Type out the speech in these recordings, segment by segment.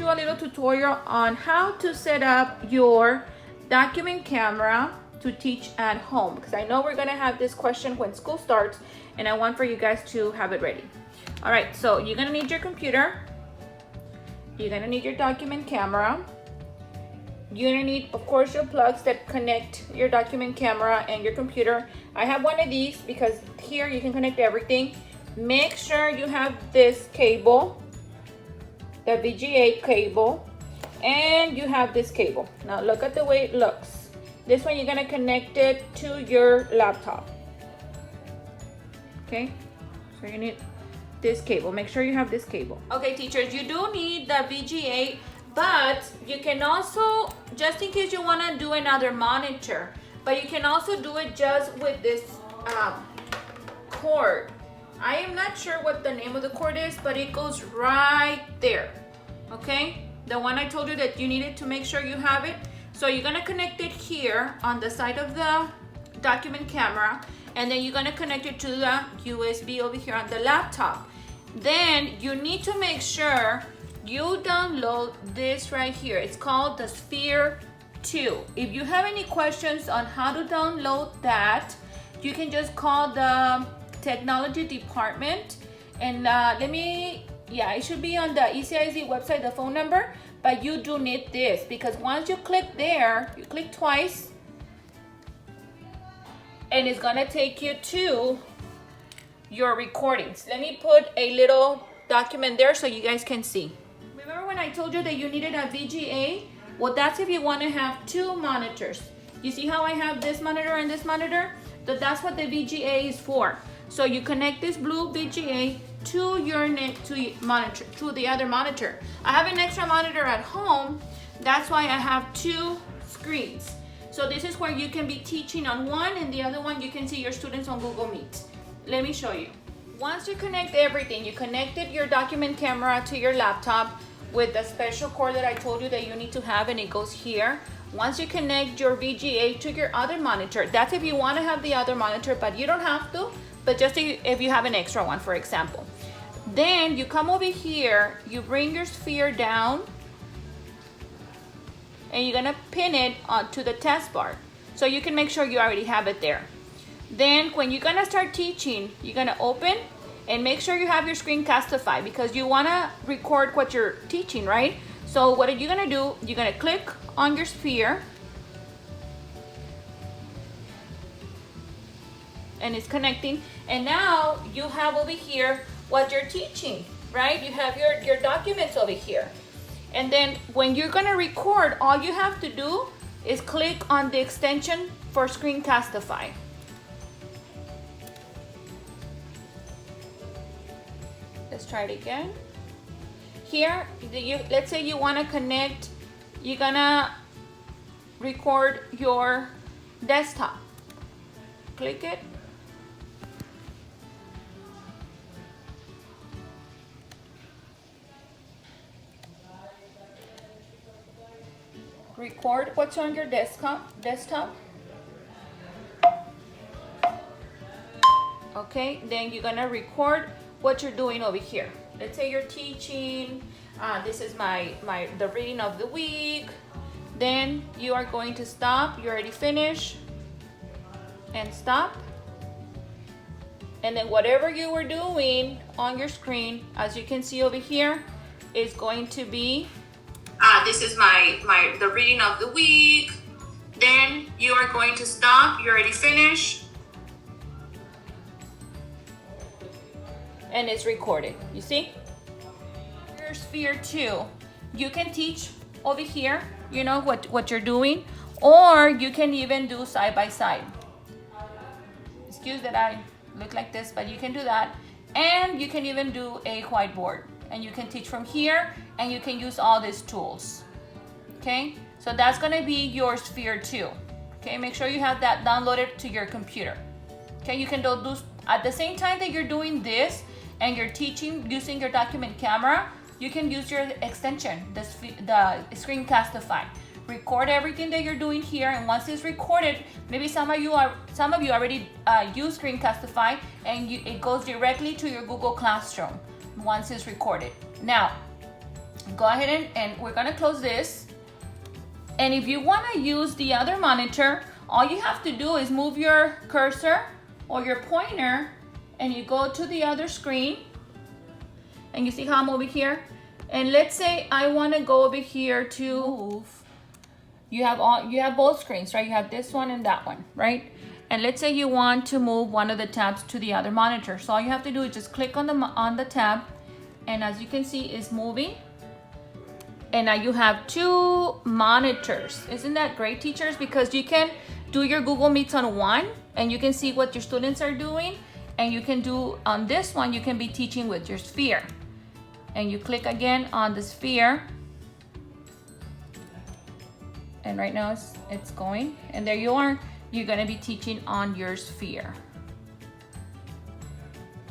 do a little tutorial on how to set up your document camera to teach at home, because I know we're gonna have this question when school starts and I want for you guys to have it ready. All right, so you're gonna need your computer, you're gonna need your document camera, you're gonna need, of course, your plugs that connect your document camera and your computer. I have one of these because here you can connect everything. Make sure you have this cable, the VGA cable, and you have this cable. Now look at the way it looks. This one you're gonna connect it to your laptop. Okay, so you need this cable. Make sure you have this cable. Okay, teachers, you do need the VGA, but you can also, just in case you wanna do another monitor, but you can also do it just with this cord. I am not sure what the name of the cord is, but it goes right there, okay? The one I told you that you needed to make sure you have it. So you're gonna connect it here on the side of the document camera, and then you're gonna connect it to the USB over here on the laptop. Then you need to make sure you download this right here. It's called the Sphere 2. If you have any questions on how to download that, you can just call the technology department, and it should be on the ECIZ website, the phone number. But you do need this, because once you click there, you click twice, and it's gonna take you to your recordings. Let me put a little document there so you guys can see. Remember when I told you that you needed a VGA? Well, that's if you wanna have two monitors. You see how I have this monitor and this monitor? That's what the VGA is for. So you connect this blue VGA to your monitor, to the other monitor. I have an extra monitor at home. That's why I have two screens. So this is where you can be teaching on one, and the other one you can see your students on Google Meet. Let me show you. Once you connect everything, you connected your document camera to your laptop with the special cord that I told you that you need to have, and it goes here. Once you connect your VGA to your other monitor, that's if you want to have the other monitor, but you don't have to, but just if you have an extra one, for example. Then you come over here, you bring your sphere down, and you're gonna pin it onto the test bar. So you can make sure you already have it there. Then when you're gonna start teaching, you're gonna open and make sure you have your Screencastify, because you wanna record what you're teaching, right? So what are you gonna do? You're gonna click on your sphere, and it's connecting. And now you have over here what you're teaching, right? You have your documents over here. And then when you're gonna record, all you have to do is click on the extension for Screencastify. Let's try it again. Here, let's say you wanna connect, you're gonna record your desktop. Click it. Record what's on your desktop. Okay, then you're gonna record what you're doing over here. Let's say you're teaching, this is the reading of the week. Then you are going to stop, you already finished, and stop. And then whatever you were doing on your screen, as you can see over here, is going to be this is the reading of the week. Then you are going to stop, you already finished, and it's recorded. You see? Your Sphere 2, you can teach over here, you know what you're doing, or you can even do side by side. Excuse that I look like this, but you can do that. And you can even do a whiteboard, and you can teach from here, and you can use all these tools. Okay, so that's gonna be your Sphere 2. Okay, make sure you have that downloaded to your computer. Okay, you can do at the same time that you're doing this and you're teaching using your document camera, you can use your extension, the Screencastify. Record everything that you're doing here, and once it's recorded, maybe some of you already use Screencastify, and it goes directly to your Google Classroom once it's recorded. Now, go ahead and we're gonna close this. And if you wanna use the other monitor, all you have to do is move your cursor or your pointer and you go to the other screen. And you see how I'm over here? And let's say I wanna go over here to move. You have both screens, right? You have this one and that one, right? And let's say you want to move one of the tabs to the other monitor. So all you have to do is just click on the tab, and as you can see, it's moving. And now you have two monitors. Isn't that great, teachers? Because you can do your Google Meets on one, and you can see what your students are doing. And you can do on this one, you can be teaching with your sphere. And you click again on the sphere. And right now it's going, and there you are. You're gonna be teaching on your sphere.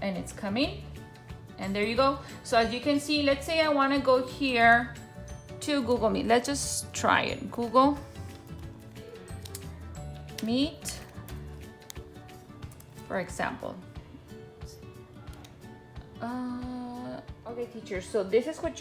And it's coming, and there you go. So as you can see, let's say I wanna go here to Google Meet. Let's just try it. Google Meet, for example. Okay, teachers, so this is what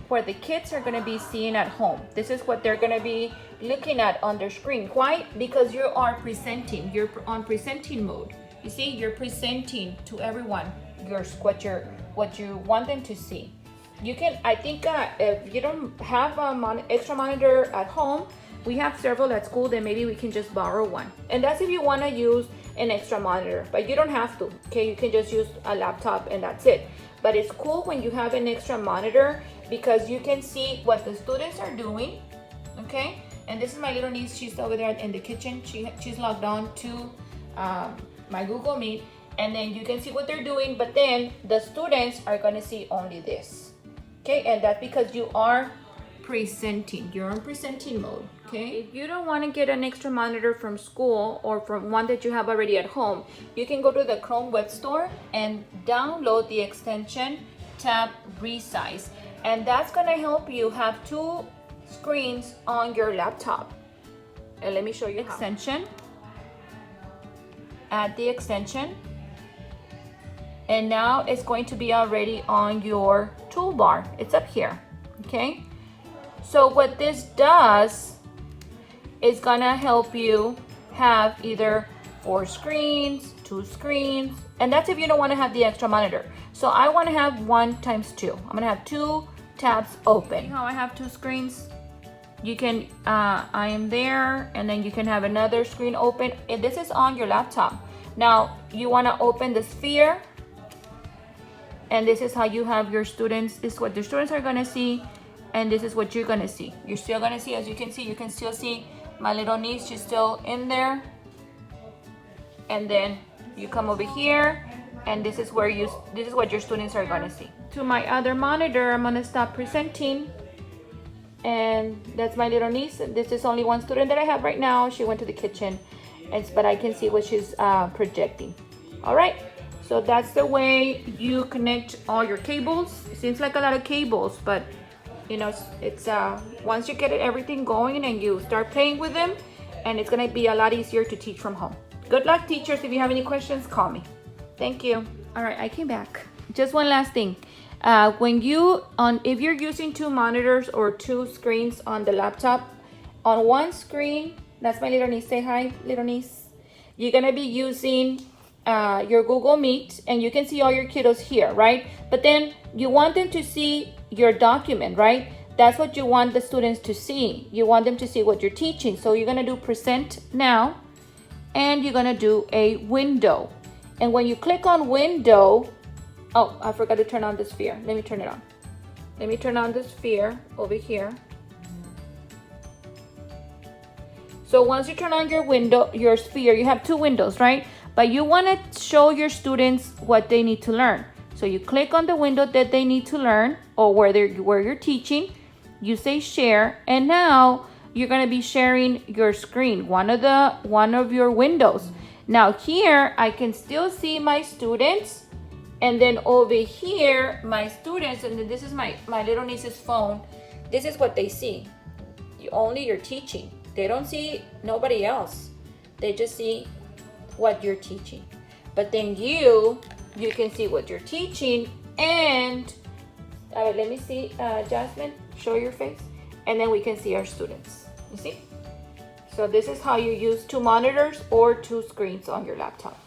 what the kids are gonna be seeing at home. This is what they're gonna be looking at on their screen. Why? Because you are presenting. You're on presenting mode. You see, you're presenting to everyone what you want them to see. You can, I think, if you don't have a extra monitor at home, we have several at school that maybe we can just borrow one. And that's if you want to use an extra monitor, but you don't have to. Okay, you can just use a laptop and that's it. But it's cool when you have an extra monitor because you can see what the students are doing, okay? And this is my little niece. She's over there in the kitchen. She's logged on to my Google Meet, and then you can see what they're doing, but then the students are gonna see only this, okay? And that's because you are presenting. You're in presenting mode, okay? If you don't wanna get an extra monitor from school or from one that you have already at home, you can go to the Chrome Web Store and download the extension Tab Resize. And that's gonna help you have two screens on your laptop. And let me show you extension. Add the extension. And now it's going to be already on your toolbar. It's up here, okay? So what this does is gonna help you have either 4 screens, 2 screens, and that's if you don't wanna have the extra monitor. So I wanna have 1 times 2. I'm gonna have 2 tabs open. See how I have 2 screens? You can, I am there, and then you can have another screen open. And this is on your laptop. Now, you wanna open the sphere, and this is how you have your students. This is what your students are gonna see, and this is what you're gonna see. You're still gonna see, as you can see, you can still see my little niece. She's still in there. And then you come over here, and this is what your students are gonna see. To my other monitor, I'm gonna stop presenting. And that's my little niece. This is only one student that I have right now. She went to the kitchen, but I can see what she's projecting. All right, so that's the way you connect all your cables. It seems like a lot of cables, but you know, it's once you get everything going and you start playing with them, and it's gonna be a lot easier to teach from home. Good luck, teachers. If you have any questions, call me. Thank you. All right, I came back. Just one last thing. If you're using 2 monitors or 2 screens on the laptop, on one screen, that's my little niece. Say hi, little niece. You're gonna be using your Google Meet, and you can see all your kiddos here, right? But then you want them to see your document, right? That's what you want the students to see. You want them to see what you're teaching. So you're gonna do present now, and you're gonna do a window. And when you click on window, oh, I forgot to turn on the sphere. Let me turn it on. Let me turn on the sphere over here. So once you turn on your sphere, you have 2 windows, right? But you want to show your students what they need to learn. So you click on the window that they need to learn, or where you're teaching. You say share, and now you're going to be sharing your screen, one of your windows. Now here I can still see my students. And then over here, my students, and then this is my little niece's phone. This is what they see. Only you're teaching. They don't see nobody else. They just see what you're teaching. But then you can see what you're teaching, and let me see, Jasmine, show your face. And then we can see our students. You see? So this is how you use 2 monitors or 2 screens on your laptop.